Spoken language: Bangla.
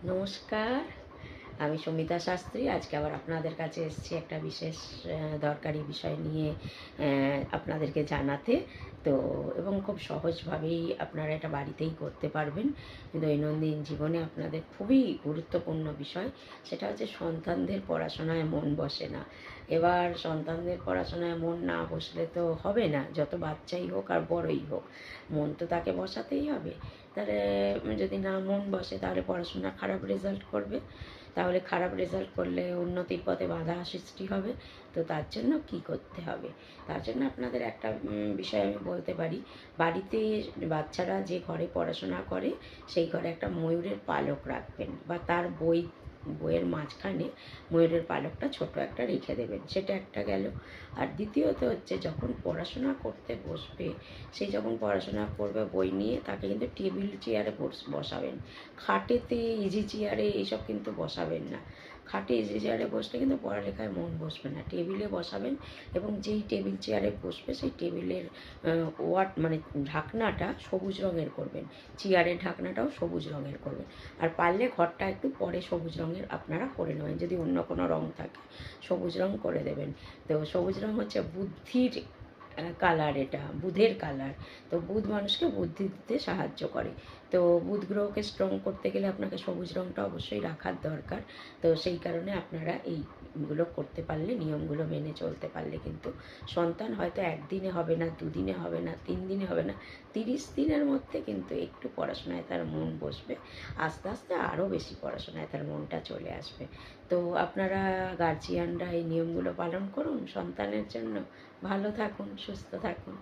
নমস্কার, আমি সমিতা শাস্ত্রী। আজকে আবার আপনাদের কাছে এসেছি একটা বিশেষ দরকারি বিষয় নিয়ে আপনাদেরকে জানাতে। তো এবং খুব সহজভাবেই আপনারা এটা বাড়িতেই করতে পারবেন। দৈনন্দিন জীবনে আপনাদের খুবই গুরুত্বপূর্ণ বিষয়, সেটা হচ্ছে সন্তানদের পড়াশোনায় মন বসে না। এবার সন্তানদের পড়াশোনায় মন না বসলে তো হবে না, যত বাচ্চাই হোক আর বড়ই হোক, মন তো তাকে বসাতেই হবে। তাহলে যদি না মন বসে তাহলে পড়াশোনা খারাপ রেজাল্ট করবে, তাহলে খারাপ রেজাল্ট করলে উন্নতির পথে বাধা সৃষ্টি হবে। তো তার জন্য কি করতে হবে? তার জন্য আপনাদের একটা বিষয় আমি বলতে পারি। বাড়িতে বাচ্চারা যে ঘরে পড়াশোনা করে সেই ঘরে একটা ময়ূরের পালক রাখবেন, বা তার বইয়ের মাঝখানে ময়ূরের পালকটা ছোট একটা রেখে দেবেন, সেটা একটা গেল। আর দ্বিতীয়ত হচ্ছে, যখন পড়াশোনা করতে বসবে, সে যখন পড়াশোনা করবে বই নিয়ে, তাকে কিন্তু টেবিল চেয়ারে বসাবেন। খাটেতে, ইজি চেয়ারে এইসব কিন্তু বসাবেন না। খাটে ইজি চেয়ারে বসলে কিন্তু পড়ালেখায় মন বসবে না। টেবিলে বসাবেন, এবং যেই টেবিল চেয়ারে বসবে সেই টেবিলের মানে ঢাকনাটা সবুজ রঙের করবেন, চেয়ারের ঢাকনাটাও সবুজ রঙের করবেন। আর পারলে ঘরটা একটু পরে সবুজ রঙের আপনারা করে নেবেন, যদি অন্য কোনো রঙ থাকে সবুজ রঙ করে দেবেন। তো সবুজ রঙ হচ্ছে বুদ্ধির কালার, এটা বুধের কালার। তো বুধ মানুষকে বুদ্ধি দিতে সাহায্য করে। তো বুধ গ্রহকে স্ট্রং করতে গেলে আপনাকে সবুজ রঙটা অবশ্যই রাখার দরকার। তো সেই কারণে আপনারা এইগুলো করতে পারলে, নিয়মগুলো মেনে চলতে পারলে কিন্তু সন্তান হয়তো একদিনে হবে না, দুদিনে হবে না, 3 দিনে হবে না, 30 দিনের মধ্যে কিন্তু একটু পড়াশোনায় তার মন বসবে। আস্তে আস্তে আরও বেশি পড়াশোনায় তার মনটা চলে আসবে। তো আপনারা গার্জিয়ানরা এই নিয়মগুলো পালন করুন সন্তানের জন্য। ভালো থাকুন, সুস্থ থাকুন।